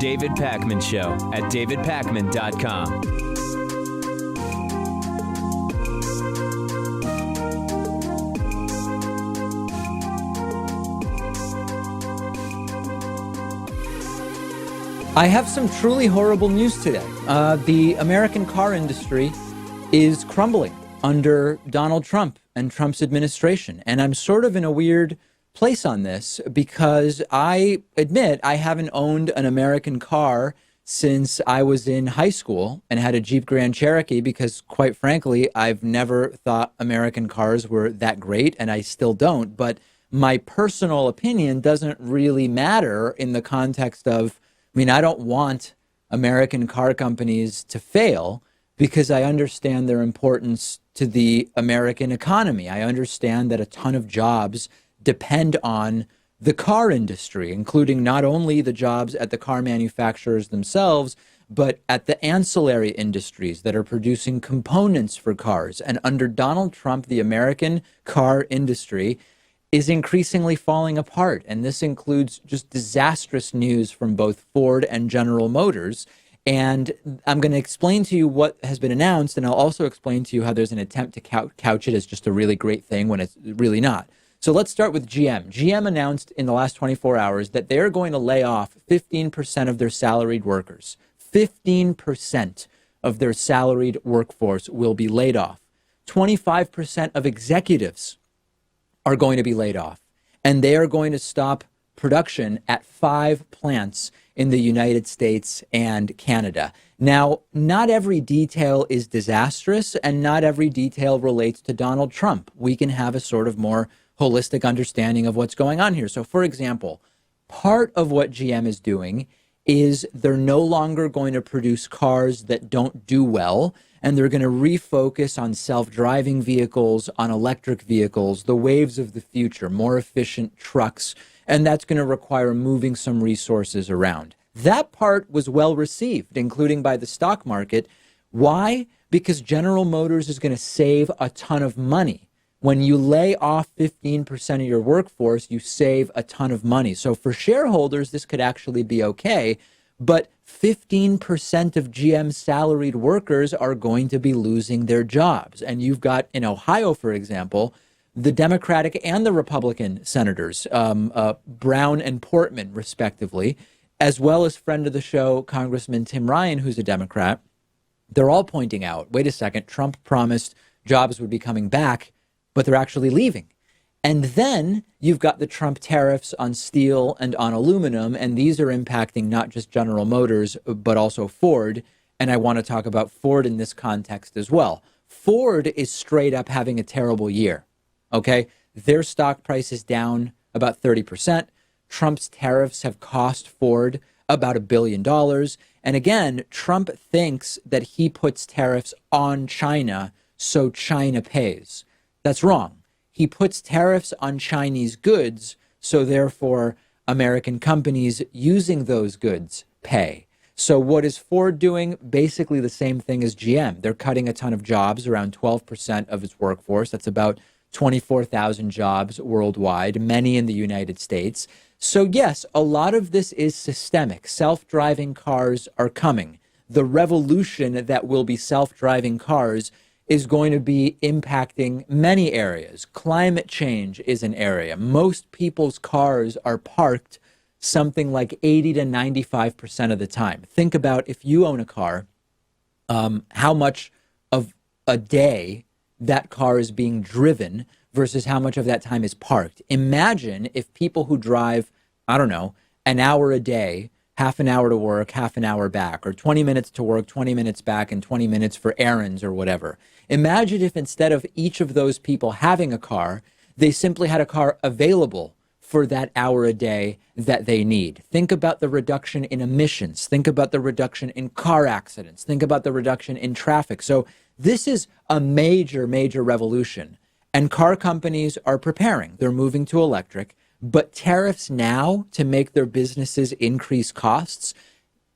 David Pakman Show at davidpakman.com. I have some truly horrible news today. The American car industry is crumbling under Donald Trump and Trump's administration. And I'm sort of in a weird place on this because I admit I haven't owned an American car since I was in high school and had a Jeep Grand Cherokee because, quite frankly, I've never thought American cars were that great, and I still don't. But my personal opinion doesn't really matter in the context of, I don't want American car companies to fail because I understand their importance to the American economy. I understand that a ton of jobs depend on the car industry, including not only the jobs at the car manufacturers themselves, but at the ancillary industries that are producing components for cars. And under Donald Trump, the American car industry is increasingly falling apart. And this includes just disastrous news from both Ford and General Motors. And I'm going to explain to you what has been announced, and I'll also explain to you how there's an attempt to couch it as just a really great thing when it's really not. So let's start with GM. GM announced in the last 24 hours that they're going to lay off 15% of their salaried workers. 15% of their salaried workforce will be laid off. 25% of executives are going to be laid off, and they are going to stop production at 5 plants in the United States and Canada. Now, not every detail is disastrous, and not every detail relates to Donald Trump. We can have a sort of more holistic understanding of what's going on here. So, for example, part of what GM is doing is they're no longer going to produce cars that don't do well, and they're going to refocus on self-driving vehicles, on electric vehicles, the waves of the future, more efficient trucks, and that's going to require moving some resources around. That part was well received, including by the stock market. Why? Because General Motors is going to save a ton of money. When you lay off 15% of your workforce, you save a ton of money. So for shareholders, this could actually be okay. But 15% of GM's salaried workers are going to be losing their jobs. And you've got in Ohio, for example, the Democratic and the Republican senators, Brown and Portman, respectively, as well as friend of the show, Congressman Tim Ryan, who's a Democrat. They're all pointing out, wait a second, Trump promised jobs would be coming back, but they're actually leaving. And then you've got the Trump tariffs on steel and on aluminum, and these are impacting not just General Motors, but also Ford. And I want to talk about Ford in this context as well. Ford is straight up having a terrible year, okay? Their stock price is down about 30%. Trump's tariffs have cost Ford about $1 billion. And again, Trump thinks that he puts tariffs on China so China pays. That's wrong. He puts tariffs on Chinese goods, so therefore American companies using those goods pay. So what is Ford doing? Basically the same thing as GM. They're cutting a ton of jobs, around 12% of its workforce. That's about 24,000 jobs worldwide, many in the United States. So yes, a lot of this is systemic. Self-driving cars are coming. The revolution that will be self-driving cars is going to be impacting many areas. Climate change is an area. Most people's cars are parked something like 80 to 95% of the time. Think about if you own a car, how much of a day that car is being driven versus how much of that time is parked. Imagine if people who drive, I don't know, an hour a day, half an hour to work, half an hour back, or 20 minutes to work, 20 minutes back, and 20 minutes for errands or whatever. Imagine if instead of each of those people having a car, they simply had a car available for that hour a day that they need. Think about the reduction in emissions. Think about the reduction in car accidents. Think about the reduction in traffic. So this is a major, major revolution. And car companies are preparing. They're moving to electric. But tariffs now to make their businesses increase costs,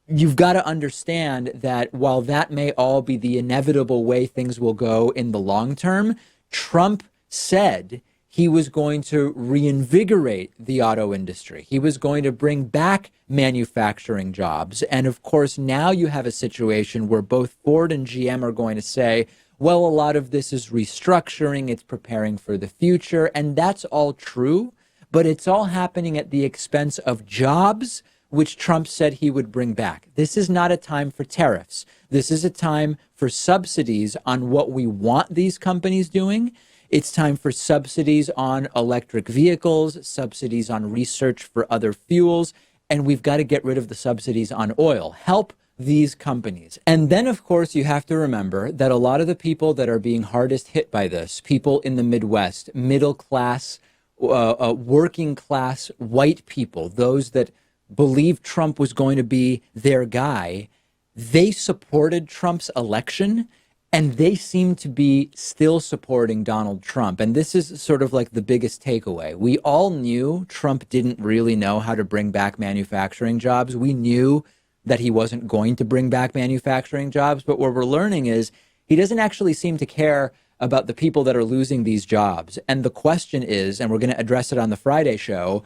you've got to understand that while that may all be the inevitable way things will go in the long term, Trump said he was going to reinvigorate the auto industry. He was going to bring back manufacturing jobs. And of course, now you have a situation where both Ford and GM are going to say, well, a lot of this is restructuring, it's preparing for the future. And that's all true, but it's all happening at the expense of jobs, which Trump said he would bring back. This is not a time for tariffs. This is a time for subsidies on what we want these companies doing. It's time for subsidies on electric vehicles, subsidies on research for other fuels, and we've got to get rid of the subsidies on oil. Help these companies. And then, of course, you have to remember that a lot of the people that are being hardest hit by this, people in the Midwest, middle class, working class white people, those that believed Trump was going to be their guy, they supported Trump's election. And they seem to be still supporting Donald Trump. And this is sort of like the biggest takeaway. We all knew Trump didn't really know how to bring back manufacturing jobs. We knew that he wasn't going to bring back manufacturing jobs. But what we're learning is he doesn't actually seem to care about the people that are losing these jobs. And the question is, and we're going to address it on the Friday show,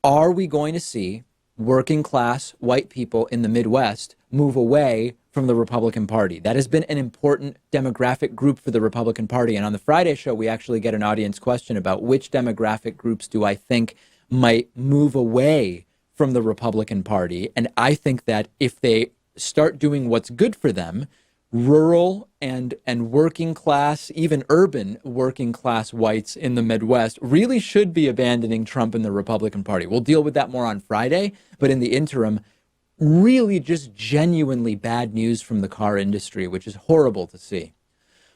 are we going to see working class white people in the Midwest move away from the Republican Party? That has been an important demographic group for the Republican Party. And on the Friday show, we actually get an audience question about which demographic groups do I think might move away from the Republican Party. And I think that if they start doing what's good for them, rural and working class, even urban working class whites in the Midwest really should be abandoning Trump and the Republican Party. We'll deal with that more on Friday, but in the interim, really just genuinely bad news from the car industry, which is horrible to see.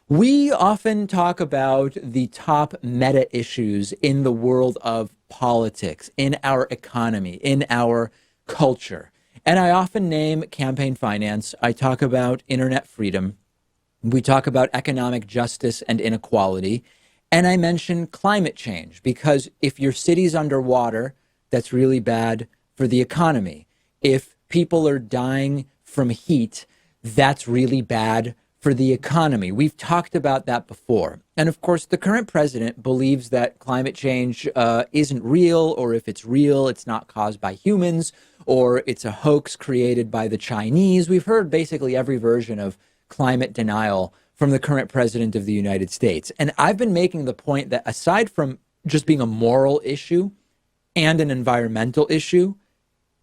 We often talk about the top meta issues in the world of politics, in our economy, in our culture. And I often name campaign finance. I talk about internet freedom. We talk about economic justice and inequality. And I mention climate change, because if your city's underwater, that's really bad for the economy. If people are dying from heat, that's really bad for the economy. We've talked about that before. And of course, the current president believes that climate change isn't real, or if it's real, it's not caused by humans, or it's a hoax created by the Chinese. We've heard basically every version of climate denial from the current president of the United States. And I've been making the point that aside from just being a moral issue and an environmental issue,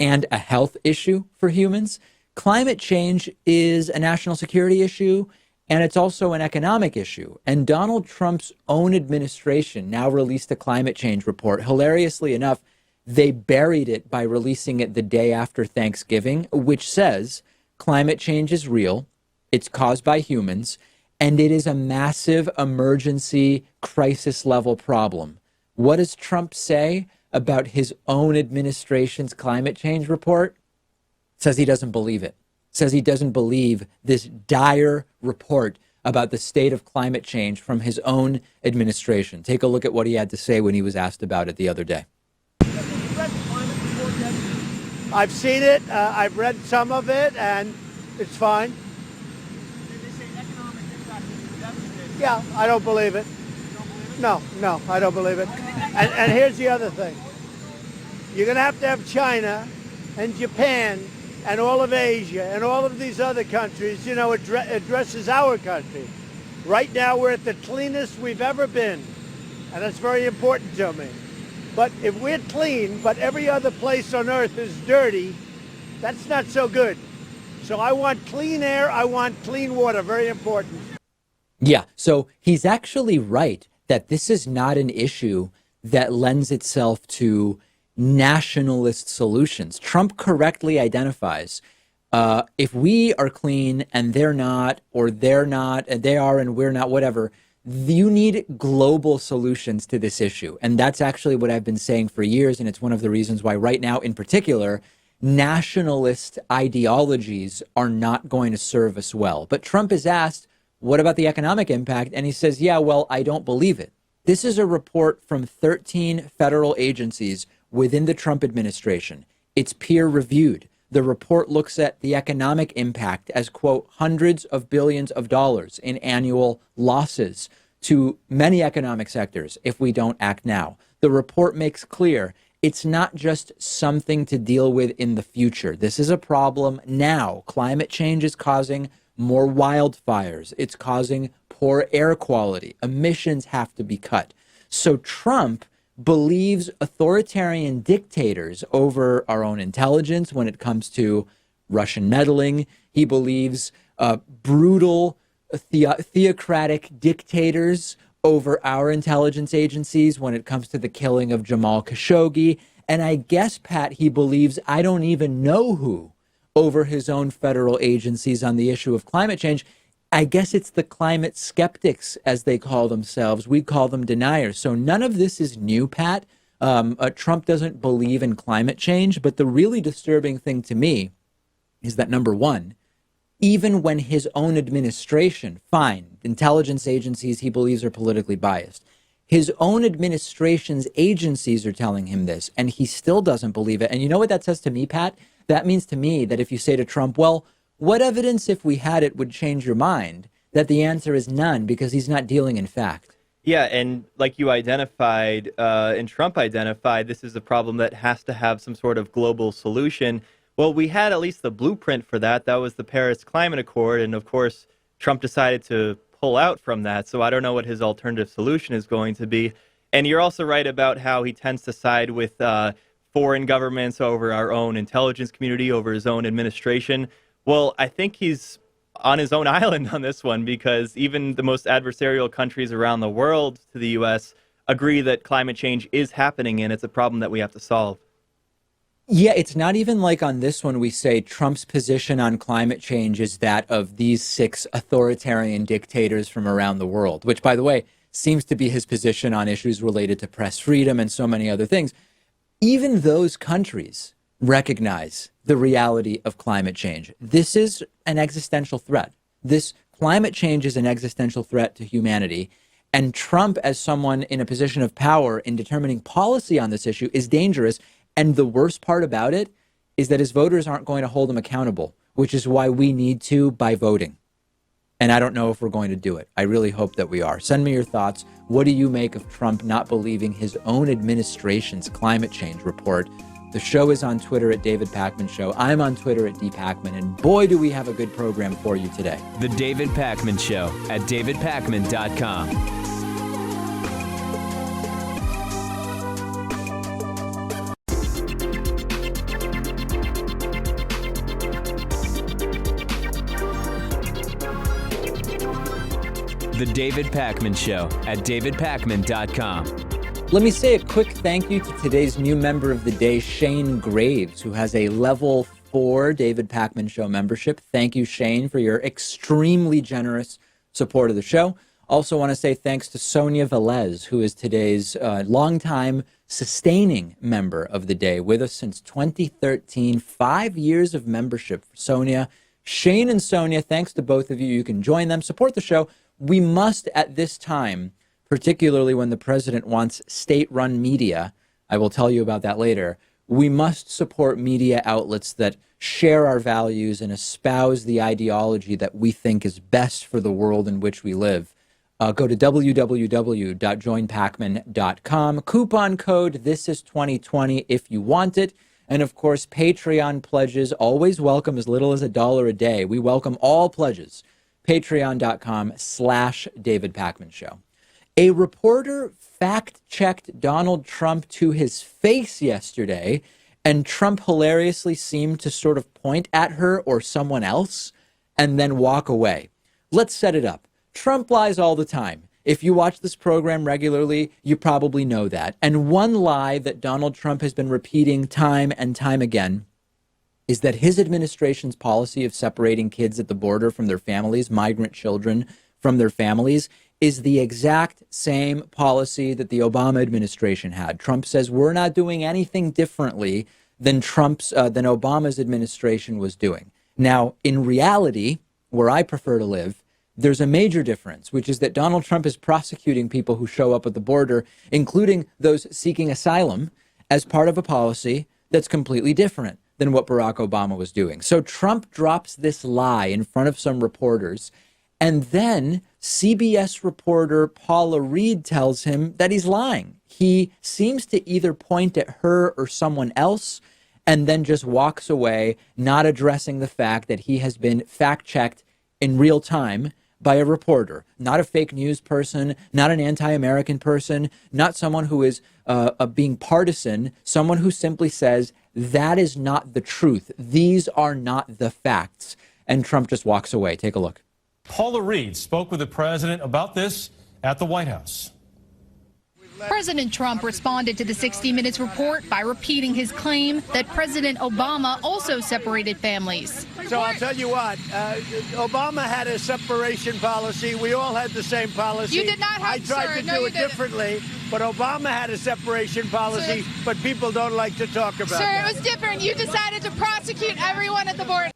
and a health issue for humans, climate change is a national security issue, and it's also an economic issue. And Donald Trump's own administration now released a climate change report. Hilariously enough, they buried it by releasing it the day after Thanksgiving, which says climate change is real, it's caused by humans, and it is a massive emergency crisis level problem. What does Trump say about his own administration's climate change report? Says he doesn't believe it. Says he doesn't believe this dire report about the state of climate change from his own administration. Take a look at what he had to say when he was asked about it the other day. I've seen it. I've read some of it, and it's fine. Did they say economic impact is devastating? Yeah, I don't believe it. You don't believe it? No, I don't believe it. And here's the other thing. You're going to have China and Japan and all of Asia and all of these other countries, addresses our country. Right now, we're at the cleanest we've ever been, and that's very important to me. But if we're clean, but every other place on earth is dirty, that's not so good. So I want clean air, I want clean water, very important. Yeah, so he's actually right that this is not an issue that lends itself to nationalist solutions. Trump correctly identifies if we are clean and they're not, or they're not and they are and we're not, whatever, you need global solutions to this issue. And that's actually what I've been saying for years. And it's one of the reasons why right now, in particular, nationalist ideologies are not going to serve us well. But Trump is asked, what about the economic impact? And he says, yeah, well, I don't believe it. This is a report from 13 federal agencies within the Trump administration. It's peer reviewed. The report looks at the economic impact as, quote, hundreds of billions of dollars in annual losses to many economic sectors if we don't act now. The report makes clear it's not just something to deal with in the future. This is a problem now. Climate change is causing more wildfires. It's causing poor air quality. Emissions have to be cut. So Trump believes authoritarian dictators over our own intelligence when it comes to Russian meddling. He believes brutal theocratic dictators over our intelligence agencies when it comes to the killing of Jamal Khashoggi. And I guess, Pat, he believes I don't even know who over his own federal agencies on the issue of climate change. I guess it's the climate skeptics, as they call themselves. We call them deniers. So none of this is new, Pat. Trump doesn't believe in climate change. But the really disturbing thing to me is that, number one, even when his own administration, fine, intelligence agencies he believes are politically biased, his own administration's agencies are telling him this, and he still doesn't believe it. And you know what that says to me, Pat? That means to me that if you say to Trump, well, what evidence, if we had it, would change your mind? That the answer is none, because he's not dealing in fact. Yeah, and like you identified, and Trump identified, this is a problem that has to have some sort of global solution. Well, we had at least the blueprint for that. That was the Paris Climate Accord. And of course, Trump decided to pull out from that. So I don't know what his alternative solution is going to be. And you're also right about how he tends to side with foreign governments over our own intelligence community, over his own administration. Well, I think he's on his own island on this one, because even the most adversarial countries around the world to the U.S. agree that climate change is happening and it's a problem that we have to solve. Yeah, it's not even like on this one we say Trump's position on climate change is that of these 6 authoritarian dictators from around the world, which, by the way, seems to be his position on issues related to press freedom and so many other things. Even those countries recognize the reality of climate change. This is an existential threat. This climate change is an existential threat to humanity. And Trump, as someone in a position of power in determining policy on this issue, is dangerous. And the worst part about it is that his voters aren't going to hold him accountable, which is why we need to by voting. And I don't know if we're going to do it. I really hope that we are. Send me your thoughts. What do you make of Trump not believing his own administration's climate change report? The show is on Twitter at David Pakman Show. I'm on Twitter at DPakman. And boy, do we have a good program for you today. The David Pakman Show at davidpakman.com. The David Pakman Show at davidpakman.com. Let me say a quick thank you to today's new member of the day, Shane Graves, who has a level 4 David Pakman Show membership. Thank you, Shane, for your extremely generous support of the show. Also want to say thanks to Sonia Velez, who is today's longtime sustaining member of the day, with us since 2013. 5 years of membership for Sonia. Shane and Sonia, thanks to both of you. You can join them, support the show. We must, at this time, particularly when the president wants state-run media, I will tell you about that later, we must support media outlets that share our values and espouse the ideology that we think is best for the world in which we live. Go to www.joinpakman.com. Coupon code THISIS2020 if you want it. And, of course, Patreon pledges, always welcome, as little as $1 a day. We welcome all pledges. Patreon.com/David Pakman Show. A reporter fact-checked Donald Trump to his face yesterday, and Trump hilariously seemed to sort of point at her or someone else and then walk away. Let's set it up. Trump lies all the time. If you watch this program regularly, you probably know that. And one lie that Donald Trump has been repeating time and time again is that his administration's policy of separating kids at the border from their families, migrant children from their families, is the exact same policy that the Obama administration had. Trump says we're not doing anything differently than Obama's administration was doing. Now, in reality, where I prefer to live, there's a major difference, which is that Donald Trump is prosecuting people who show up at the border, including those seeking asylum, as part of a policy that's completely different than what Barack Obama was doing. So Trump drops this lie in front of some reporters, And then CBS reporter Paula Reid tells him that he's lying. He seems to either point at her or someone else and then just walks away, not addressing the fact that he has been fact-checked in real time by a reporter, not a fake news person, not an anti-American person, not someone who is being partisan, someone who simply says, that is not the truth. These are not the facts. And Trump just walks away. Take a look. Paula Reid spoke with the president about this at the White House. President Trump responded to the 60 Minutes report by repeating his claim that President Obama also separated families. So I'll tell you what, Obama had a separation policy. We all had the same policy. You did not have, I tried to do it differently, but Obama had a separation policy, but people don't like to talk about that. Sir, it was different. You decided to prosecute everyone at the border.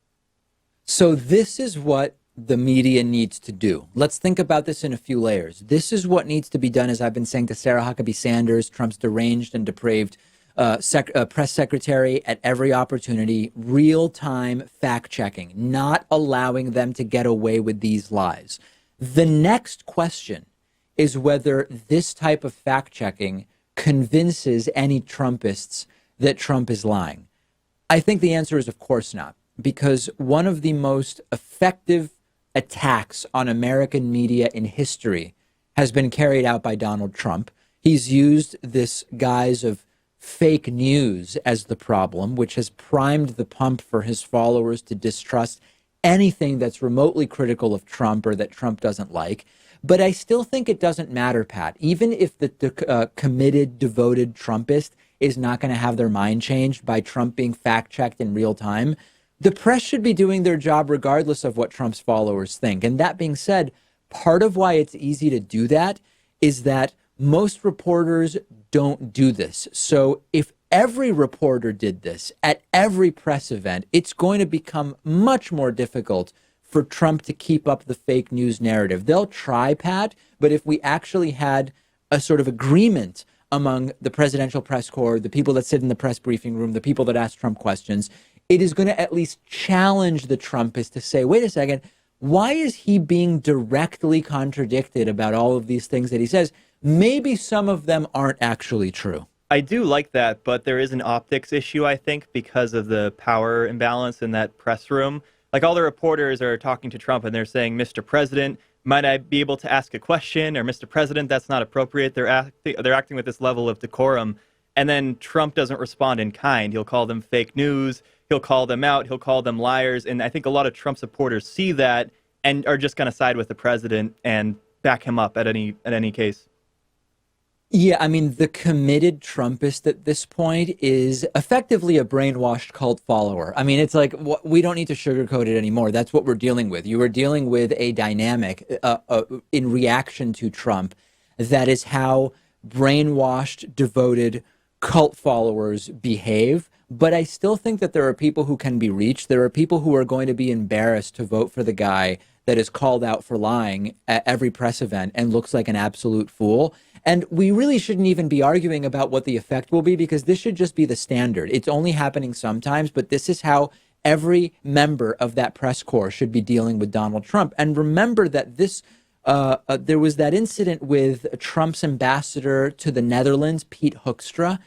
So this is what the media needs to do. Let's think about this in a few layers. This is what needs to be done, as I've been saying to Sarah Huckabee Sanders, Trump's deranged and depraved press secretary, at every opportunity, real-time fact-checking, not allowing them to get away with these lies. The next question is whether this type of fact-checking convinces any Trumpists that Trump is lying. I think the answer is of course not, because one of the most effective attacks on American media in history has been carried out by Donald Trump. He's used this guise of fake news as the problem, which has primed the pump for his followers to distrust anything that's remotely critical of Trump or that Trump doesn't like. But I still think it doesn't matter, Pat. Even if the committed, devoted Trumpist is not going to have their mind changed by Trump being fact-checked in real time, the press should be doing their job regardless of what Trump's followers think. And that being said, part of why it's easy to do that is that most reporters don't do this. So if every reporter did this at every press event, it's going to become much more difficult for Trump to keep up the fake news narrative. They'll try, Pat, but if we actually had a sort of agreement among the presidential press corps, the people that sit in the press briefing room, the people that ask Trump questions, it is going to at least challenge the Trumpists to say, wait a second, why is he being directly contradicted about all of these things that he says? Maybe some of them aren't actually true. I do like that, but there is an optics issue, I think, because of the power imbalance in that press room. Like, all the reporters are talking to Trump and they're saying, Mr. President, might I be able to ask a question? Or Mr. President, that's not appropriate. They're acting with this level of decorum. And then Trump doesn't respond in kind. He'll call them fake news. He'll call them out. He'll call them liars. And I think a lot of Trump supporters see that and are just going to side with the president and back him up at any case. Yeah, I mean, the committed Trumpist at this point is effectively a brainwashed cult follower. I mean, it's like, we don't need to sugarcoat it anymore. That's what we're dealing with. You are dealing with a dynamic in reaction to Trump that is how brainwashed, devoted cult followers behave. But I still think that there are people who can be reached. There are people who are going to be embarrassed to vote for the guy that is called out for lying at every press event and looks like an absolute fool. And we really shouldn't even be arguing about what the effect will be, because this should just be the standard. It's only happening sometimes, but this is how every member of that press corps should be dealing with Donald Trump. And remember that there was that incident with Trump's ambassador to the Netherlands, Pete Hoekstra.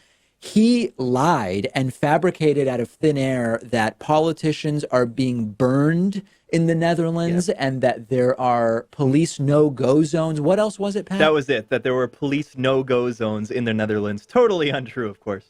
He lied and fabricated out of thin air that politicians are being burned in the Netherlands, and that there are police no-go zones. What else was it, Pat? That was it, that there were police no-go zones in the Netherlands. Totally untrue, of course.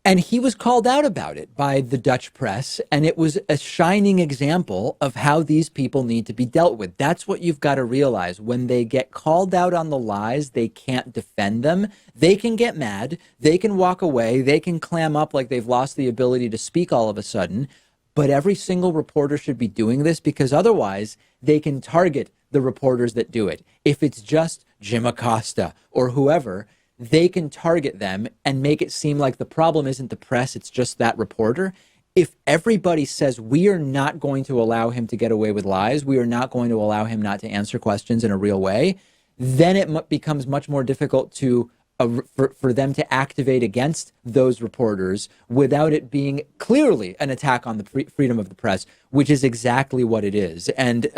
And he was called out about it by the Dutch press, and it was a shining example of how these people need to be dealt with. That's what you've got to realize. When they get called out on the lies, they can't defend them. They can get mad. They can walk away. They can clam up like they've lost the ability to speak all of a sudden. But every single reporter should be doing this, because otherwise they can target the reporters that do it. If it's just Jim Acosta or whoever, they can target them and make it seem like the problem isn't the press, it's just that reporter. If everybody says we are not going to allow him to get away with lies, we are not going to allow him not to answer questions in a real way, then it becomes much more difficult to for them to activate against those reporters without it being clearly an attack on the freedom of the press, which is exactly what it is. And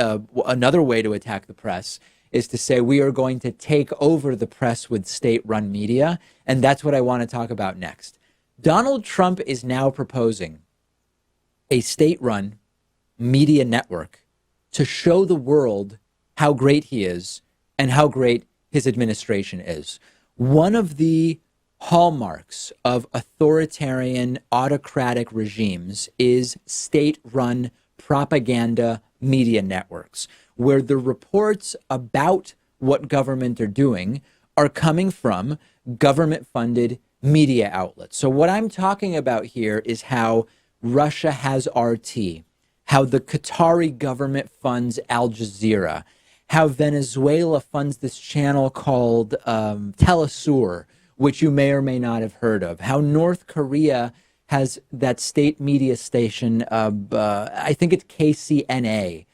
another way to attack the press is to say we are going to take over the press with state-run media. And that's what I want to talk about next. Donald Trump is now proposing a state-run media network to show the world how great he is and how great his administration is. One of the hallmarks of authoritarian, autocratic regimes is state-run propaganda media networks, where the reports about what government are doing are coming from government-funded media outlets. So what I'm talking about here is how Russia has RT, how the Qatari government funds Al Jazeera, how Venezuela funds this channel called Telesur, which you may or may not have heard of, how North Korea has that state media station, I think it's KCNA,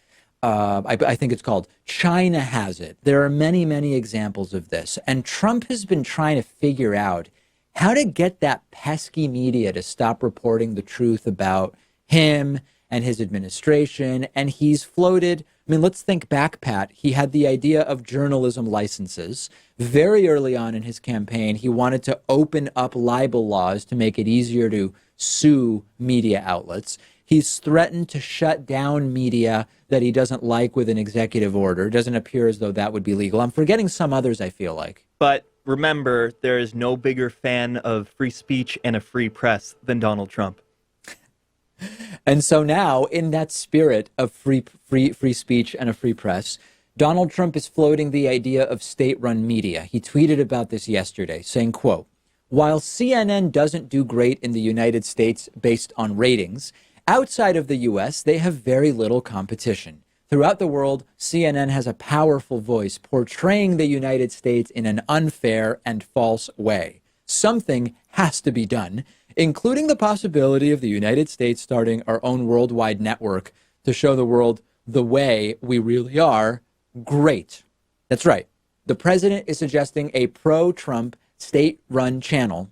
I think it's called. China has it. There are many, many examples of this. And Trump has been trying to figure out how to get that pesky media to stop reporting the truth about him and his administration. And he's floated, I mean, let's think back, Pat. He had the idea of journalism licenses. Very early on in his campaign, he wanted to open up libel laws to make it easier to sue media outlets. He's threatened to shut down media that he doesn't like with an executive order. Doesn't appear as though that would be legal. I'm forgetting some others, I feel like. But remember, there is no bigger fan of free speech and a free press than Donald Trump. And so now, in that spirit of free speech and a free press, Donald Trump is floating the idea of state-run media. He tweeted about this yesterday, saying, quote, "While CNN doesn't do great in the United States based on ratings, outside of the U.S., they have very little competition. Throughout the world, CNN has a powerful voice portraying the United States in an unfair and false way. Something has to be done, including the possibility of the United States starting our own worldwide network to show the world the way we really are. Great." That's right. The president is suggesting a pro-Trump state-run channel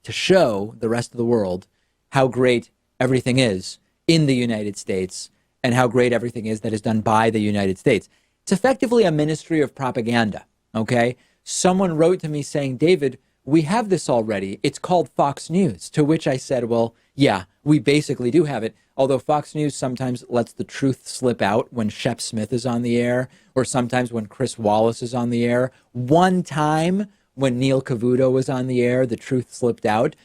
to show the rest of the world how great everything is in the United States and how great everything is that is done by the United States. It's effectively a ministry of propaganda, okay? Someone wrote to me saying, "David, we have this already. It's called Fox News." To which I said, well, yeah, we basically do have it. Although Fox News sometimes lets the truth slip out when Shep Smith is on the air, or sometimes when Chris Wallace is on the air. One time when Neil Cavuto was on the air, the truth slipped out.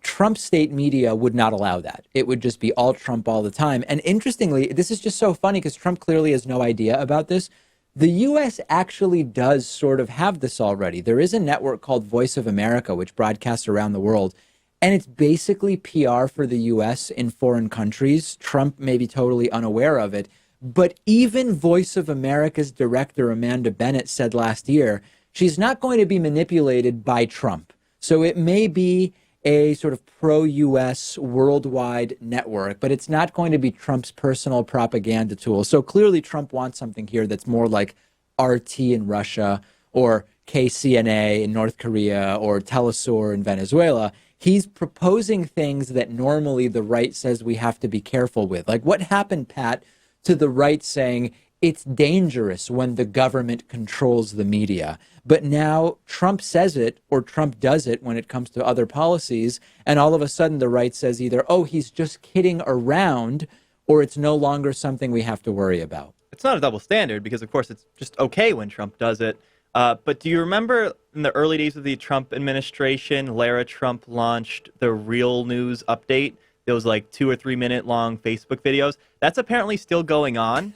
Trump state media would not allow that. It would just be all Trump all the time. And interestingly, this is just so funny because Trump clearly has no idea about this. The U.S. actually does sort of have this already. There is a network called Voice of America, which broadcasts around the world. And it's basically PR for the U.S. in foreign countries. Trump may be totally unaware of it. But even Voice of America's director, Amanda Bennett, said last year, she's not going to be manipulated by Trump. So it may be a sort of pro-U.S. worldwide network, but it's not going to be Trump's personal propaganda tool. So clearly Trump wants something here that's more like RT in Russia or KCNA in North Korea or Telesur in Venezuela. He's proposing things that normally the right says we have to be careful with. Like what happened, Pat, to the right saying it's dangerous when the government controls the media. But now Trump says it or Trump does it when it comes to other policies. And all of a sudden the right says either, oh, he's just kidding around, or it's no longer something we have to worry about. It's not a double standard because, of course, it's just okay when Trump does it. But do you remember in the early days of the Trump administration, Lara Trump launched the Real News Update? Those like 2 or 3 minute long Facebook videos. That's apparently still going on.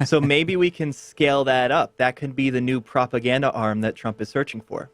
So maybe we can scale that up. That could be the new propaganda arm that Trump is searching for.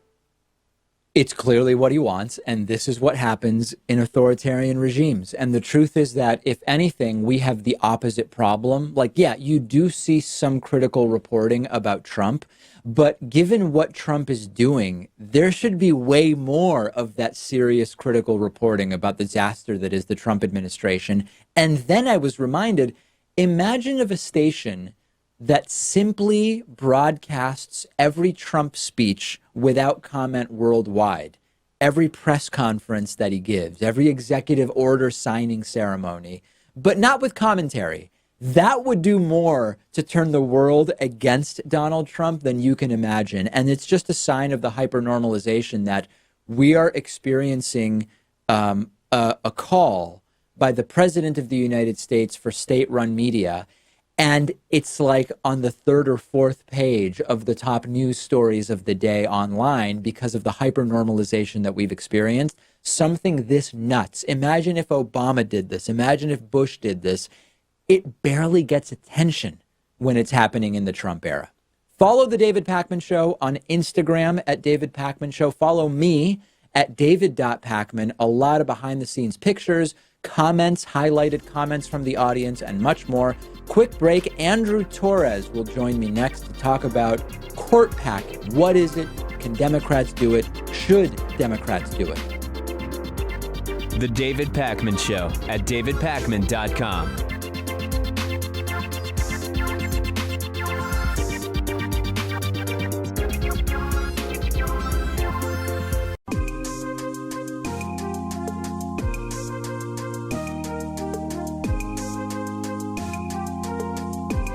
It's clearly what he wants, and this is what happens in authoritarian regimes. And the truth is that, if anything, we have the opposite problem. Like, yeah, you do see some critical reporting about Trump, but given what Trump is doing, there should be way more of that serious critical reporting about the disaster that is the Trump administration. And then I was reminded, imagine if a station that simply broadcasts every Trump speech without comment worldwide, every press conference that he gives, every executive order signing ceremony, but not with commentary. That would do more to turn the world against Donald Trump than you can imagine. And it's just a sign of the hypernormalization that we are experiencing a call by the president of the United States for state-run media. And it's like on the third or fourth page of the top news stories of the day online because of the hypernormalization that we've experienced. Something this nuts. Imagine if Obama did this. Imagine if Bush did this. It barely gets attention when it's happening in the Trump era. Follow The David Pakman Show on Instagram at David Pakman Show. Follow me at david.pakman. A lot of behind-the-scenes pictures, comments, highlighted comments from the audience, and much more. Quick break. Andrew Torrez will join me next to talk about court packing. What is it? Can Democrats do it? Should Democrats do it? The David Pakman Show at davidpakman.com.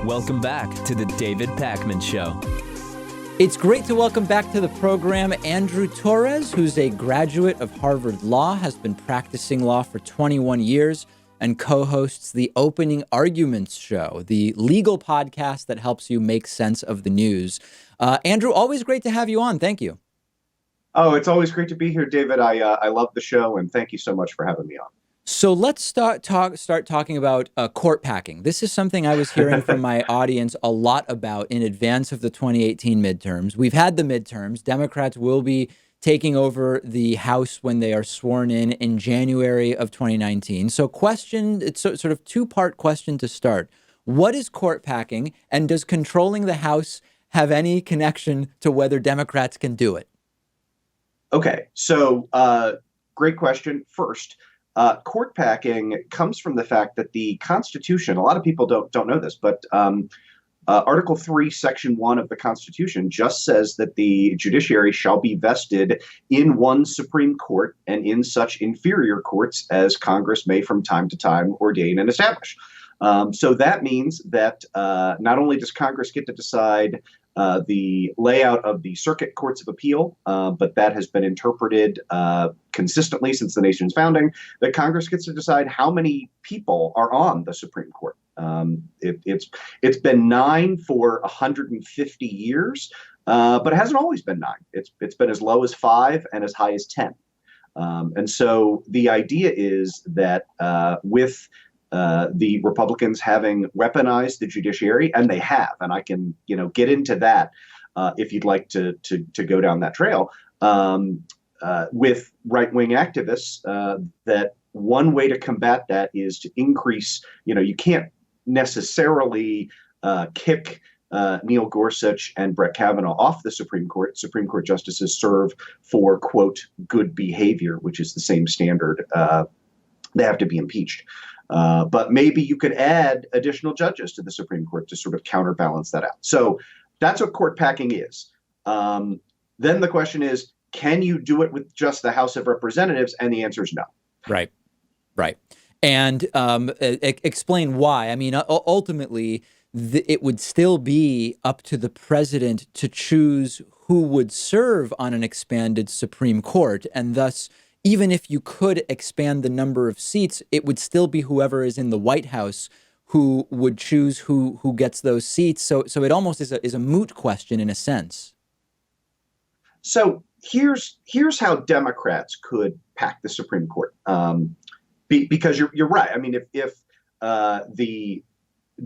Welcome back to the David Pakman Show. It's great to welcome back to the program Andrew Torrez, who's a graduate of Harvard Law, has been practicing law for 21 years, and co-hosts the Opening Arguments Show, the legal podcast that helps you make sense of the news. Andrew, always great to have you on. Thank you. Oh, it's always great to be here, David. I love the show, and thank you so much for having me on. So let's start talking about court packing. This is something I was hearing from my audience a lot about in advance of the 2018 midterms. We've had the midterms. Democrats will be taking over the House when they are sworn in January of 2019. So it's sort of two-part question to start. What is court packing, and does controlling the House have any connection to whether Democrats can do it? Okay, so great question. First, court packing comes from the fact that the Constitution, a lot of people don't know this, but Article 3, Section 1 of the Constitution just says that the judiciary shall be vested in one Supreme Court and in such inferior courts as Congress may from time to time ordain and establish. So that means that not only does Congress get to decide the layout of the circuit courts of appeal, but that has been interpreted consistently since the nation's founding, that Congress gets to decide how many people are on the Supreme Court. It's been 9 for 150 years, but it hasn't always been 9. It's been as low as 5 and as high as 10. And so the idea is that with the Republicans having weaponized the judiciary, and they have, and I can get into that if you'd like to go down that trail, with right-wing activists, that one way to combat that is to increase, you can't necessarily kick Neil Gorsuch and Brett Kavanaugh off the Supreme Court. Supreme Court justices serve for, quote, good behavior, which is the same standard. They have to be impeached. But maybe you could add additional judges to the Supreme Court to sort of counterbalance that out. So that's what court packing is. Then the question is, can you do it with just the House of Representatives? And the answer is no. Right. And explain why. I mean, ultimately, it would still be up to the president to choose who would serve on an expanded Supreme Court. And thus, even if you could expand the number of seats, it would still be whoever is in the White House who would choose who gets those seats. So it almost is a moot question in a sense. So here's how Democrats could pack the Supreme Court. Because you're right. I mean, if the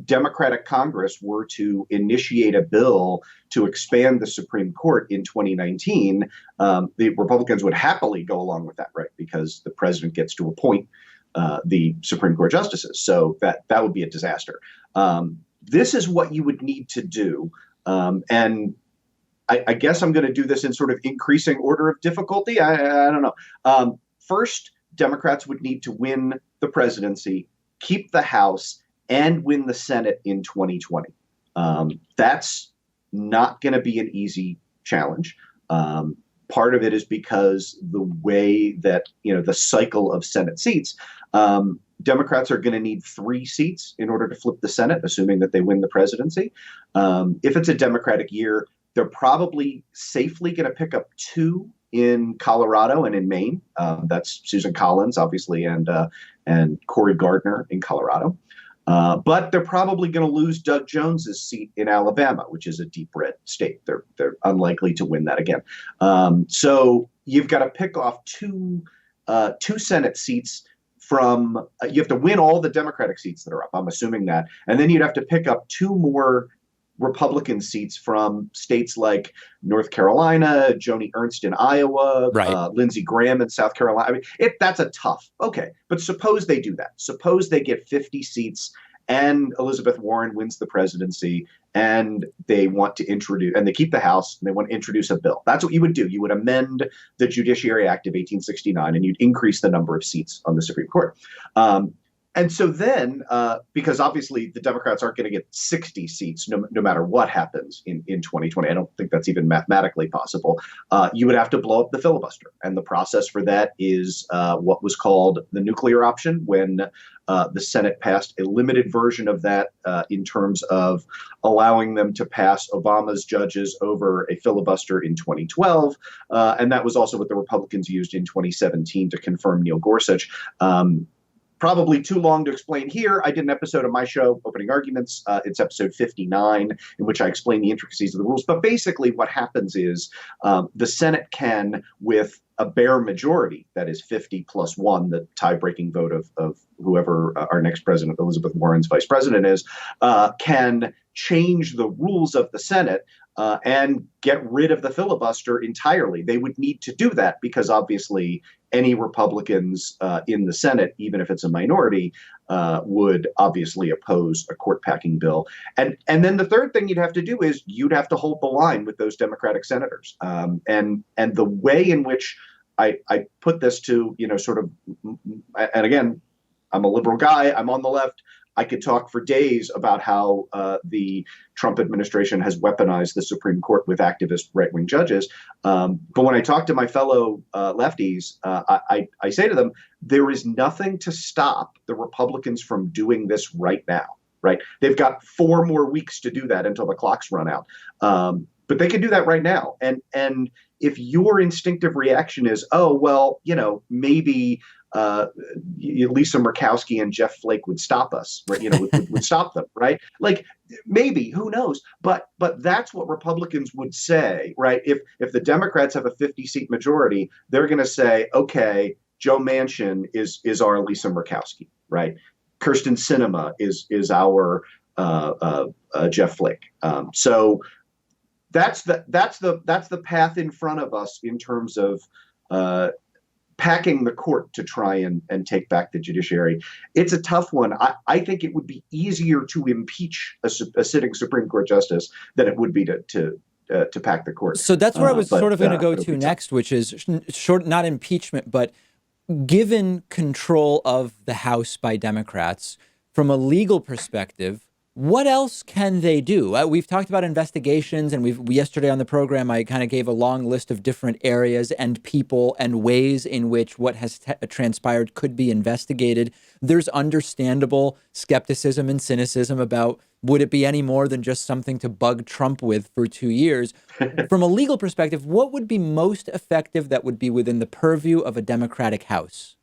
Democratic Congress were to initiate a bill to expand the Supreme Court in 2019, the Republicans would happily go along with that, right? Because the president gets to appoint the Supreme Court justices. So that would be a disaster. This is what you would need to do. And I guess I'm going to do this in sort of increasing order of difficulty. I don't know. First, Democrats would need to win the presidency, keep the House, and win the Senate in 2020. That's not going to be an easy challenge. Part of it is because the way that, the cycle of Senate seats, Democrats are going to need 3 seats in order to flip the Senate, assuming that they win the presidency. If it's a Democratic year, they're probably safely going to pick up 2 in Colorado and in Maine. That's Susan Collins, obviously, and Cory Gardner in Colorado. But they're probably going to lose Doug Jones's seat in Alabama, which is a deep red state. They're unlikely to win that again. So you've got to pick off two Senate seats from. You have to win all the Democratic seats that are up. I'm assuming that, and then you'd have to pick up 2 more Republican seats from states like North Carolina, Joni Ernst in Iowa, Right. Lindsey Graham in South Carolina. I mean, that's a tough. Okay, but suppose they do that. Suppose they get 50 seats and Elizabeth Warren wins the presidency and they want to introduce, and they keep the House and they want to introduce a bill. That's what you would do. You would amend the Judiciary Act of 1869 and you'd increase the number of seats on the Supreme Court. And so then, because obviously the Democrats aren't going to get 60 seats no matter what happens in 2020, I don't think that's even mathematically possible. You would have to blow up the filibuster. And the process for that is what was called the nuclear option, when the Senate passed a limited version of that in terms of allowing them to pass Obama's judges over a filibuster in 2012. And that was also what the Republicans used in 2017 to confirm Neil Gorsuch. Probably too long to explain here. I did an episode of my show, Opening Arguments. It's episode 59, in which I explain the intricacies of the rules. But basically what happens is the Senate can, with a bare majority, that is 50 plus 1, the tie-breaking vote of whoever our next president, Elizabeth Warren's vice president is, can change the rules of the Senate and get rid of the filibuster entirely. They would need to do that because obviously any Republicans in the Senate, even if it's a minority, would obviously oppose a court packing bill. And then the third thing you'd have to do is you'd have to hold the line with those Democratic senators. And the way in which I put this to, sort of, and again, I'm a liberal guy, I'm on the left. I could talk for days about how the Trump administration has weaponized the Supreme Court with activist right-wing judges. But when I talk to my fellow lefties, I say to them, there is nothing to stop the Republicans from doing this right now. Right? They've got 4 more weeks to do that until the clocks run out. But they can do that right now. And if your instinctive reaction is, oh, well, maybe Lisa Murkowski and Jeff Flake would stop us, right? Would stop them, right? Like maybe, who knows? But that's what Republicans would say, right? If the Democrats have a 50-seat majority, they're going to say, okay, Joe Manchin is our Lisa Murkowski, right? Kirsten Sinema is our Jeff Flake. So that's the path in front of us in terms of packing the court to try and take back the judiciary. It's a tough one. I think it would be easier to impeach a sitting Supreme Court justice than it would be to pack the court. So that's where I was sort of going to go to next, which is not impeachment, but given control of the House by Democrats, from a legal perspective, what else can they do? We've talked about investigations, and yesterday on the program, I kind of gave a long list of different areas and people and ways in which what has transpired could be investigated. There's understandable skepticism and cynicism about, would it be any more than just something to bug Trump with for 2 years? From a legal perspective, what would be most effective that would be within the purview of a Democratic House?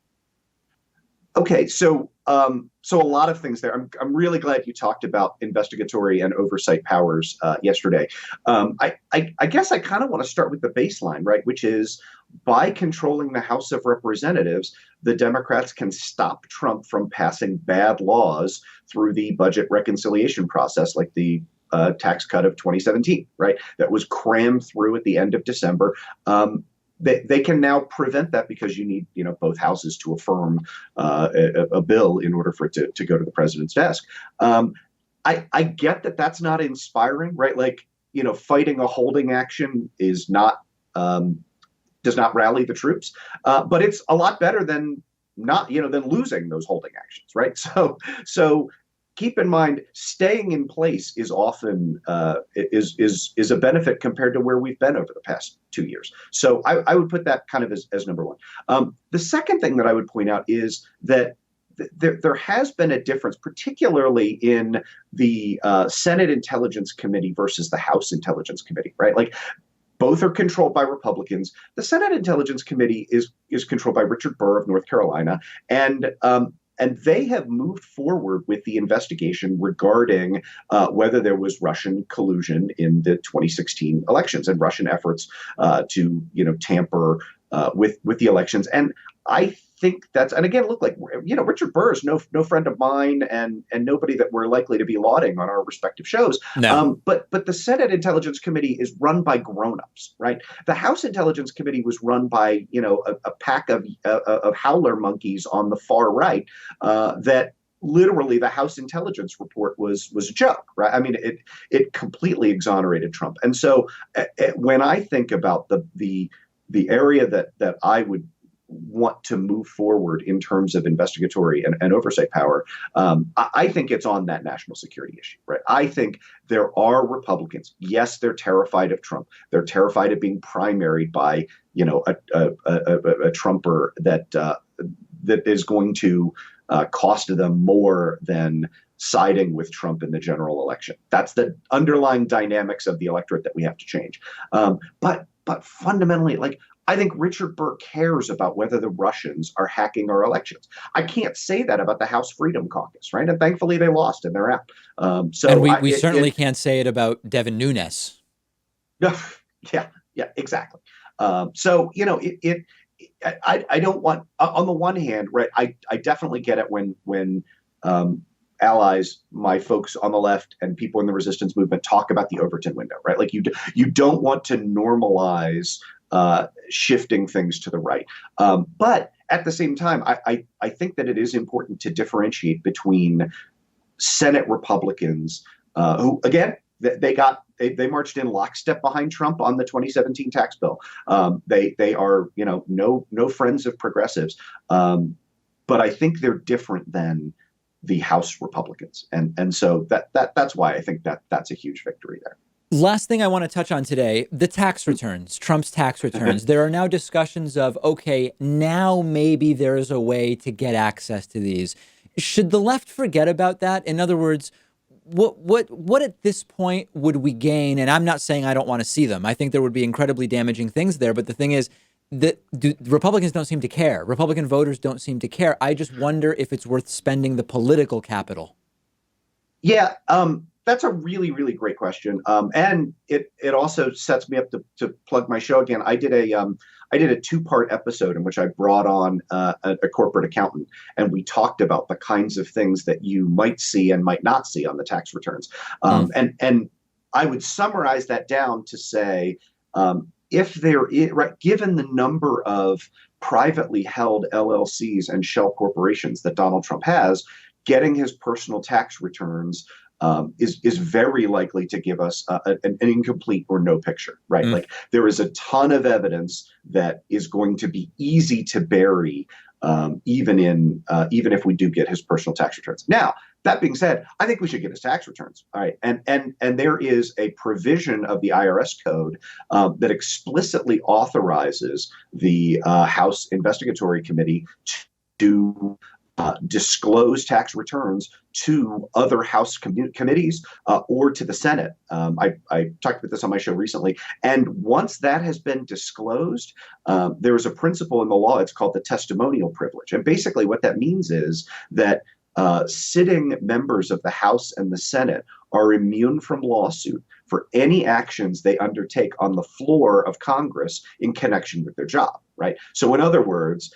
Okay, so a lot of things there. I'm really glad you talked about investigatory and oversight powers yesterday. I guess I kind of want to start with the baseline, right? Which is, by controlling the House of Representatives, the Democrats can stop Trump from passing bad laws through the budget reconciliation process, like the tax cut of 2017, right? That was crammed through at the end of December. They can now prevent that because you need, both houses to affirm a bill in order for it to go to the president's desk. I get that that's not inspiring, right? Like, fighting a holding action is not does not rally the troops, but it's a lot better than than losing those holding actions, right? So keep in mind, staying in place is often is a benefit compared to where we've been over the past 2 years. So I would put that kind of as number one. The second thing that I would point out is that there has been a difference, particularly in the Senate Intelligence Committee versus the House Intelligence Committee, right? Like, both are controlled by Republicans. The Senate Intelligence Committee is controlled by Richard Burr of North Carolina, and they have moved forward with the investigation regarding whether there was Russian collusion in the 2016 elections and Russian efforts to tamper with the elections. And I think that's, and again, look, like, Richard Burr is no friend of mine and nobody that we're likely to be lauding on our respective shows. No. But the Senate Intelligence Committee is run by grown-ups, right? The House Intelligence Committee was run by a pack of howler monkeys on the far right that literally the House Intelligence Report was a joke, right? I mean, it completely exonerated Trump. And so when I think about the area that I would want to move forward in terms of investigatory and oversight power, I think it's on that national security issue, right? I think there are Republicans. Yes, they're terrified of Trump. They're terrified of being primaried by, a Trumper that is going to cost them more than siding with Trump in the general election. That's the underlying dynamics of the electorate that we have to change. But fundamentally, like, I think Richard Burr cares about whether the Russians are hacking our elections. I can't say that about the House Freedom Caucus, right? And thankfully they lost and they're out. And we certainly can't say it about Devin Nunes. Yeah, exactly. So, I don't want, on the one hand, right, I definitely get it when allies, my folks on the left and people in the resistance movement talk about the Overton window, right? Like, you don't want to normalize shifting things to the right. But at the same time, I think that it is important to differentiate between Senate Republicans who, again, they marched in lockstep behind Trump on the 2017 tax bill. They are, no friends of progressives. But I think they're different than the House Republicans. And so that's why I think that's a huge victory there. Last thing I want to touch on today, the tax returns, Trump's tax returns. There are now discussions of, okay, now maybe there is a way to get access to these. Should the left forget about that? In other words, what at this point would we gain? And I'm not saying I don't want to see them. I think there would be incredibly damaging things there. But the thing is that Republicans don't seem to care. Republican voters don't seem to care. I just wonder if it's worth spending the political capital. Yeah, that's a really, really great question. And it also sets me up to plug my show again. I did a 2-part episode in which I brought on a corporate accountant, and we talked about the kinds of things that you might see and might not see on the tax returns. And I would summarize that down to say, if there is, right, given the number of privately held LLCs and shell corporations that Donald Trump has, getting his personal tax returns is very likely to give us an incomplete or no picture, right? Like, there is a ton of evidence that is going to be easy to bury, even if we do get his personal tax returns. Now, that being said, I think we should get his tax returns. All right, and there is a provision of the IRS code that explicitly authorizes the House Investigatory Committee to disclose tax returns to other House committees or to the Senate. I talked about this on my show recently. And once that has been disclosed, there is a principle in the law. It's called the testimonial privilege. And basically what that means is that sitting members of the House and the Senate are immune from lawsuit for any actions they undertake on the floor of Congress in connection with their job, right? So in other words,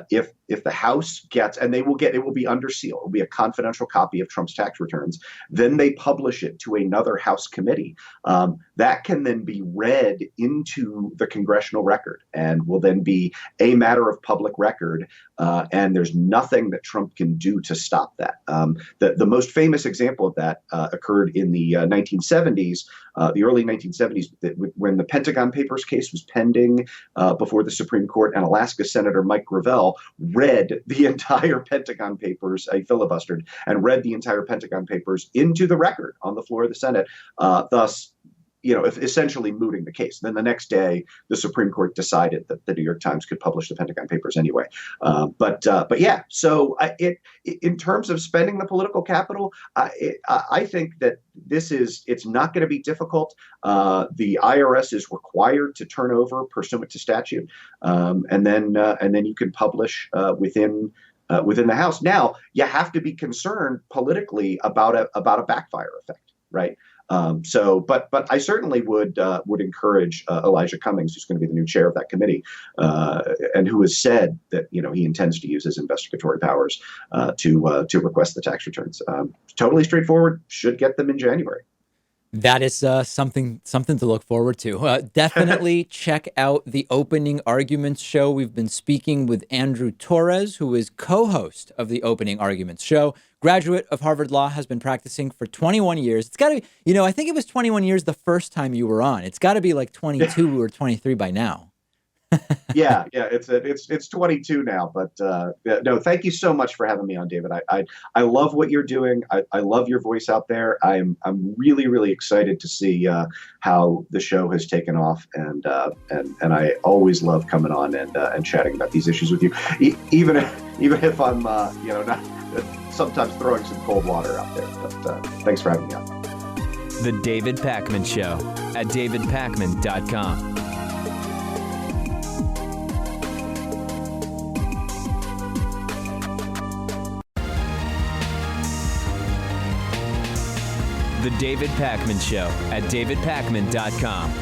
if the House gets, and it will be under seal, it will be a confidential copy of Trump's tax returns, then they publish it to another House committee, that can then be read into the congressional record and will then be a matter of public record. And there's nothing that Trump can do to stop that. The most famous example of that occurred in the 1970s the early 1970s, when the Pentagon Papers case was pending before the Supreme Court, and Alaska Senator Mike Gravel read the entire Pentagon Papers, he filibustered and read the entire Pentagon Papers into the record on the floor of the Senate, thus essentially mooting the case. Then the next day, the Supreme Court decided that the New York Times could publish the Pentagon Papers anyway. But yeah, so in terms of spending the political capital, I think that it's not going to be difficult. The IRS is required to turn over pursuant to statute, and then you can publish within the House. Now, you have to be concerned politically about a backfire effect, right? But I certainly would encourage Elijah Cummings, who's going to be the new chair of that committee, and who has said that he intends to use his investigatory powers to request the tax returns. Totally straightforward. Should get them in January. That is something to look forward to. Definitely check out the Opening Arguments show. We've been speaking with Andrew Torrez, who is co-host of the Opening Arguments show. Graduate of Harvard Law, has been practicing for 21 years. It's got to be, I think it was 21 years the first time you were on. It's got to be like 22 or 23 by now. Yeah, it's 22 now, but no, thank you so much for having me on, David. I love what you're doing. I love your voice out there. I'm really, really excited to see how the show has taken off, and I always love coming on and chatting about these issues with you, even if I'm not sometimes throwing some cold water out there. But thanks for having me on. The David Pakman Show at davidpakman.com. The David Pakman Show at davidpakman.com.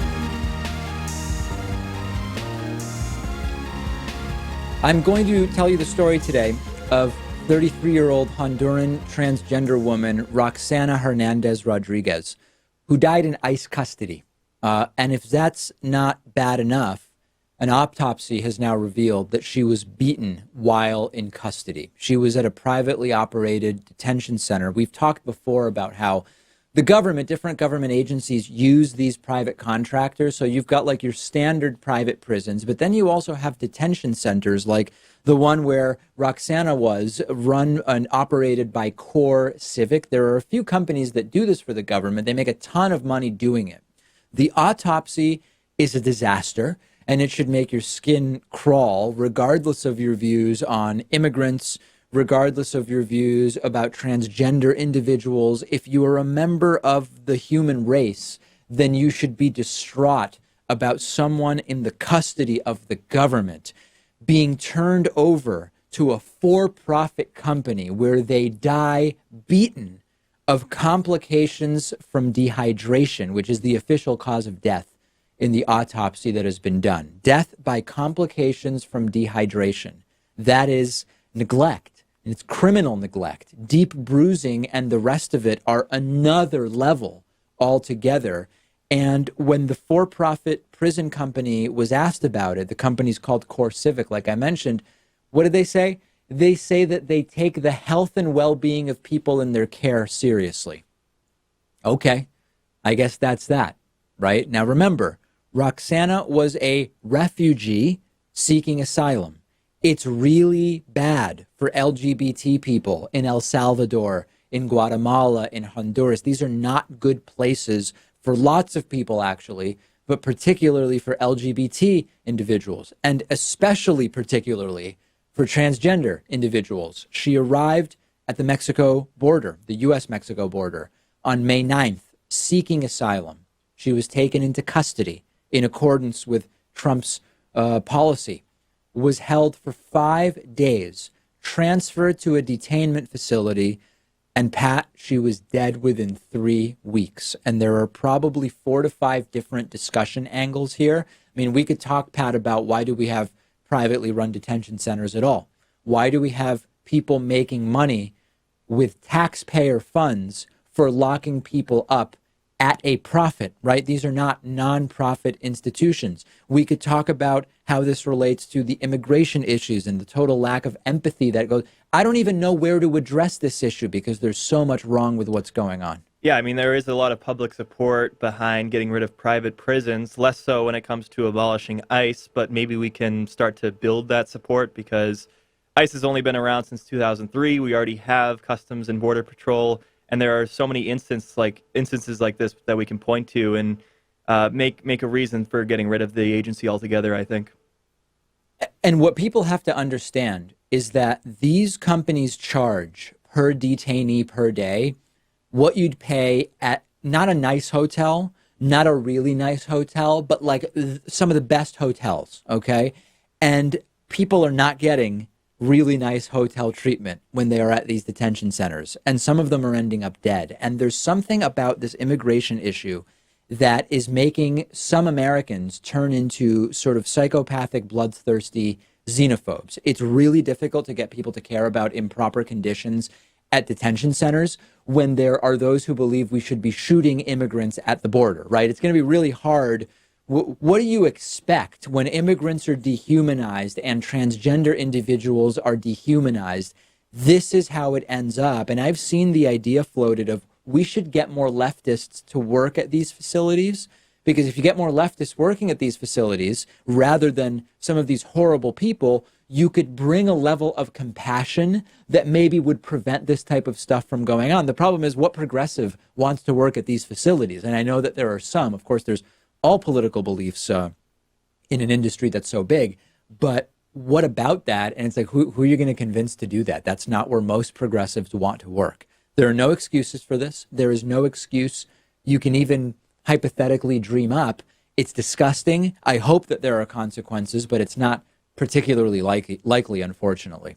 I'm going to tell you the story today of 33-year-old Honduran transgender woman Roxana Hernandez Rodriguez, who died in ICE custody. And if that's not bad enough, an autopsy has now revealed that she was beaten while in custody. She was at a privately operated detention center. We've talked before about how the government, different government agencies use these private contractors. So you've got like your standard private prisons, but then you also have detention centers like the one where Roxana was, run and operated by Core Civic. There are a few companies that do this for the government. They make a ton of money doing it. The autopsy is a disaster, and it should make your skin crawl, regardless of your views on immigrants, regardless of your views about transgender individuals. If you are a member of the human race, then you should be distraught about someone in the custody of the government being turned over to a for-profit company where they die beaten of complications from dehydration, which is the official cause of death in the autopsy that has been done. Death by complications from dehydration. That is neglect. And it's criminal neglect. Deep bruising and the rest of it are another level altogether. And when the for-profit prison company was asked about it, the company's called Core Civic, like I mentioned, what did they say? They say that they take the health and well-being of people in their care seriously. Okay, I guess that's that, right? Now remember, Roxana was a refugee seeking asylum. It's really bad for LGBT people in El Salvador, in Guatemala, in Honduras. These are not good places for lots of people, actually, but particularly for LGBT individuals, and especially particularly for transgender individuals. She arrived at the Mexico border, the U.S.-Mexico border, on May 9th, seeking asylum. She was taken into custody in accordance with Trump's policy, was held for 5 days, transferred to a detainment facility, and she was dead within 3 weeks. And there are probably 4 to 5 different discussion angles here. I mean, we could talk, Pat, about why do we have privately run detention centers at all? Why do we have people making money with taxpayer funds for locking people up at a profit, right? These are not nonprofit institutions. We could talk about how this relates to the immigration issues and the total lack of empathy that goes. I don't even know where to address this issue because there's so much wrong with what's going on. Yeah, I mean, there is a lot of public support behind getting rid of private prisons, less so when it comes to abolishing ICE, but maybe we can start to build that support because ICE has only been around since 2003. We already have Customs and Border Patrol, and there are so many instances like this that we can point to and make a reason for getting rid of the agency altogether, I think. And what people have to understand is that these companies charge per detainee per day what you'd pay at not a nice hotel, not a really nice hotel, but like some of the best hotels, okay? And people are not getting really nice hotel treatment when they are at these detention centers. And some of them are ending up dead. And there's something about this immigration issue that is making some Americans turn into sort of psychopathic, bloodthirsty xenophobes. It's really difficult to get people to care about improper conditions at detention centers when there are those who believe we should be shooting immigrants at the border, right? It's going to be really hard. What do you expect when immigrants are dehumanized and transgender individuals are dehumanized? This is how it ends up. And I've seen the idea floated of we should get more leftists to work at these facilities, because if you get more leftists working at these facilities rather than some of these horrible people, you could bring a level of compassion that maybe would prevent this type of stuff from going on. The problem is, what progressive wants to work at these facilities? And I know that there are some. Of course, there's all political beliefs in an industry that's so big. But what about that? And it's like, who are you going to convince to do that? That's not where most progressives want to work. There are no excuses for this. There is no excuse you can even hypothetically dream up. It's disgusting. I hope that there are consequences, but it's not particularly likely, unfortunately.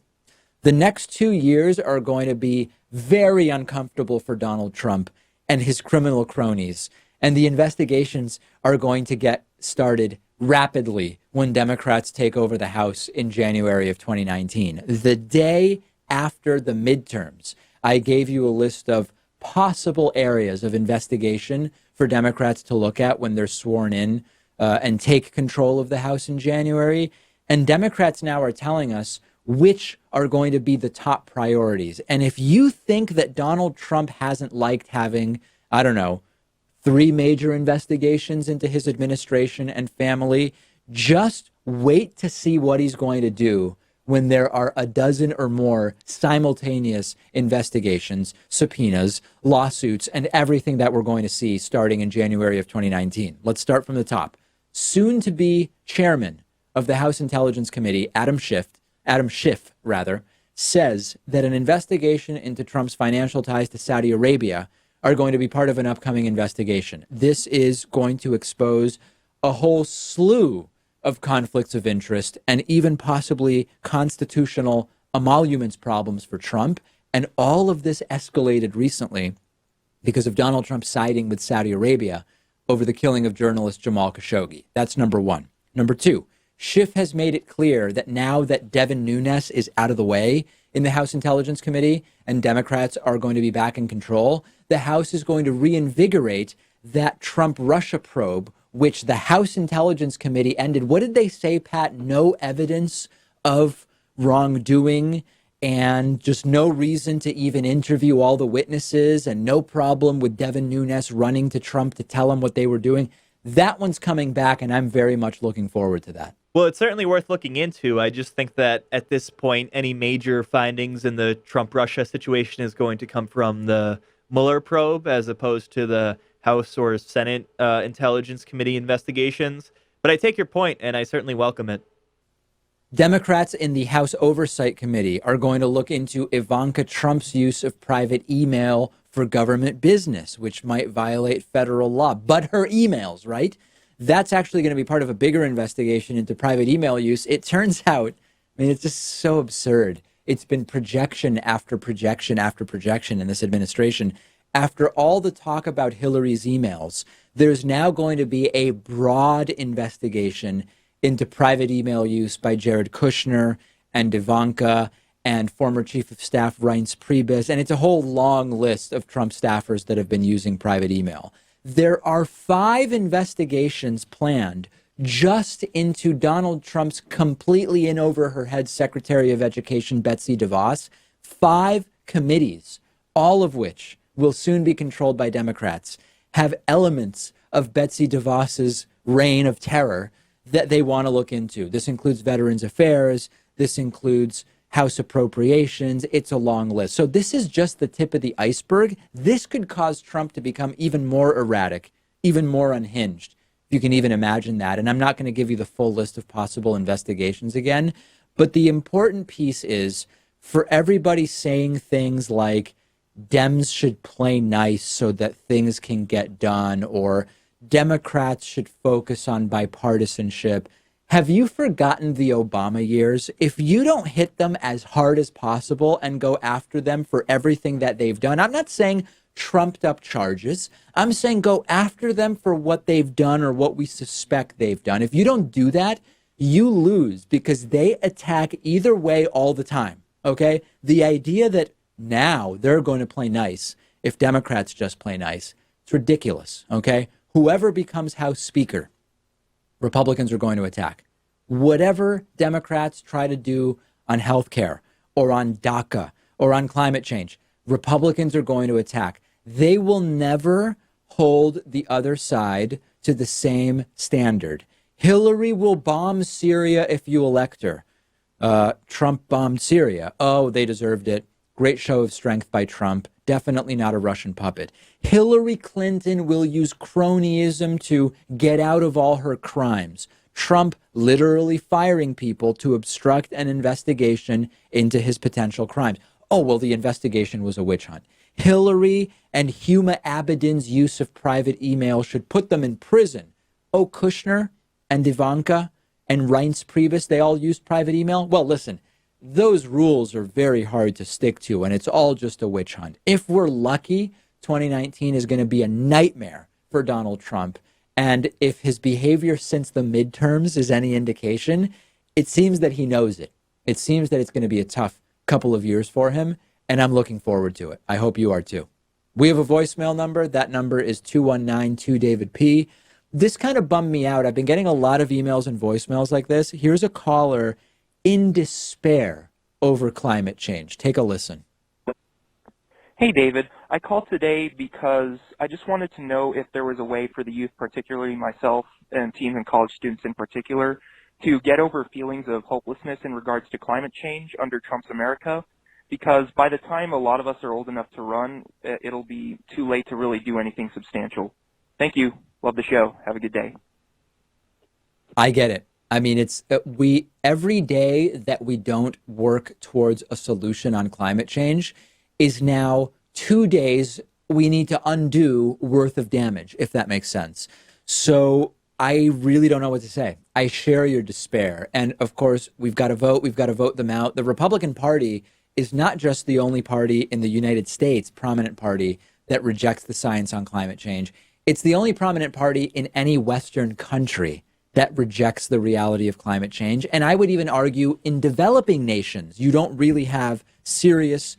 The next 2 years are going to be very uncomfortable for Donald Trump and his criminal cronies. And the investigations are going to get started rapidly when Democrats take over the House in January of 2019. The day after the midterms, I gave you a list of possible areas of investigation for Democrats to look at when they're sworn in and take control of the House in January. And Democrats now are telling us which are going to be the top priorities. And if you think that Donald Trump hasn't liked having, I don't know, 3 major investigations into his administration and family, just wait to see what he's going to do when there are a dozen or more simultaneous investigations, subpoenas, lawsuits, and everything that we're going to see starting in January of 2019. Let's start from the top. Soon to be chairman of the House Intelligence Committee, Adam Schiff, says that an investigation into Trump's financial ties to Saudi Arabia are going to be part of an upcoming investigation. This is going to expose a whole slew of conflicts of interest and even possibly constitutional emoluments problems for Trump. And all of this escalated recently because of Donald Trump siding with Saudi Arabia over the killing of journalist Jamal Khashoggi. That's number one. Number two, Schiff has made it clear that now that Devin Nunes is out of the way in the House Intelligence Committee and Democrats are going to be back in control, the House is going to reinvigorate that Trump-Russia probe, which the House Intelligence Committee ended. What did they say, Pat? No evidence of wrongdoing and just no reason to even interview all the witnesses and no problem with Devin Nunes running to Trump to tell him what they were doing. That one's coming back, and I'm very much looking forward to that. Well, it's certainly worth looking into. I just think that at this point, any major findings in the Trump-Russia situation is going to come from the Mueller probe as opposed to the House or Senate Intelligence Committee investigations. But I take your point, and I certainly welcome it. Democrats in the House Oversight Committee are going to look into Ivanka Trump's use of private email for government business, which might violate federal law. But her emails, right? That's actually going to be part of a bigger investigation into private email use. It turns out, I mean, it's just so absurd. It's been projection after projection after projection in this administration. After all the talk about Hillary's emails, there's now going to be a broad investigation into private email use by Jared Kushner and Ivanka and former Chief of Staff Reince Priebus. And it's a whole long list of Trump staffers that have been using private email. There are 5 investigations planned just into Donald Trump's completely in over her head Secretary of Education, Betsy DeVos. 5 committees, all of which will soon be controlled by Democrats have elements of Betsy DeVos's reign of terror that they want to look into. This includes Veterans Affairs. This includes House Appropriations. It's a long list. So this is just the tip of the iceberg. This could cause Trump to become even more erratic, even more unhinged, if you can even imagine that. And I'm not going to give you the full list of possible investigations again. But the important piece is for everybody saying things like Dems should play nice so that things can get done, or Democrats should focus on bipartisanship. Have you forgotten the Obama years? If you don't hit them as hard as possible and go after them for everything that they've done, I'm not saying trumped up charges. I'm saying go after them for what they've done or what we suspect they've done. If you don't do that, you lose, because they attack either way all the time. Okay? The idea that now they're going to play nice if Democrats just play nice, it's ridiculous. Okay? Whoever becomes House Speaker, Republicans are going to attack. Whatever Democrats try to do on health care or on DACA or on climate change, Republicans are going to attack. They will never hold the other side to the same standard. Hillary will bomb Syria if you elect her. Trump bombed Syria. Oh, they deserved it. Great show of strength by Trump. Definitely not a Russian puppet. Hillary Clinton will use cronyism to get out of all her crimes. Trump literally firing people to obstruct an investigation into his potential crimes. Oh, well, the investigation was a witch hunt. Hillary and Huma Abedin's use of private email should put them in prison. Oh, Kushner and Ivanka and Reince Priebus, they all used private email? Well, listen, those rules are very hard to stick to, and it's all just a witch hunt. If we're lucky, 2019 is going to be a nightmare for Donald Trump. And if his behavior since the midterms is any indication, it seems that he knows it. It seems that it's going to be a tough couple of years for him, and I'm looking forward to it. I hope you are too. We have a voicemail number. That number is 219-2-DAVID-P. This kind of bummed me out. I've been getting a lot of emails and voicemails like this. Here's a caller in despair over climate change. Take a listen. Hey, David. I called today because I just wanted to know if there was a way for the youth, particularly myself and teens and college students in particular, to get over feelings of hopelessness in regards to climate change under Trump's America. Because by the time a lot of us are old enough to run, it'll be too late to really do anything substantial. Thank you. Love the show. Have a good day. I get it. I mean, it's every day that we don't work towards a solution on climate change is now 2 days we need to undo worth of damage, if that makes sense. So I really don't know what to say. I share your despair. And of course, we've got to vote. We've got to vote them out. The Republican Party is not just the only party in the United States, prominent party, that rejects the science on climate change. It's the only prominent party in any Western country that rejects the reality of climate change. And I would even argue in developing nations, you don't really have serious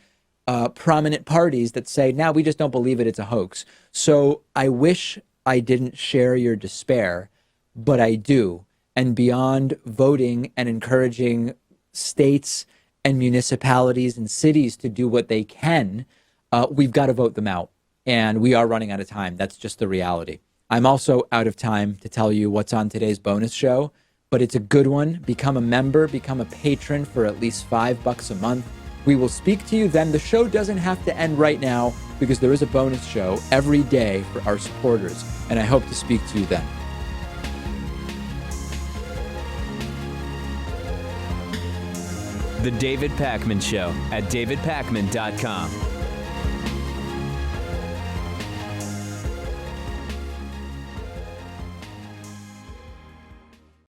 prominent parties that say, no, we just don't believe it. It's a hoax. So I wish I didn't share your despair, but I do. And beyond voting and encouraging states and municipalities and cities to do what they can, we've got to vote them out. And we are running out of time. That's just the reality. I'm also out of time to tell you what's on today's bonus show, but it's a good one. Become a member, become a patron for at least $5 a month. We will speak to you then. The show doesn't have to end right now because there is a bonus show every day for our supporters, and I hope to speak to you then. The David Pakman Show at davidpakman.com.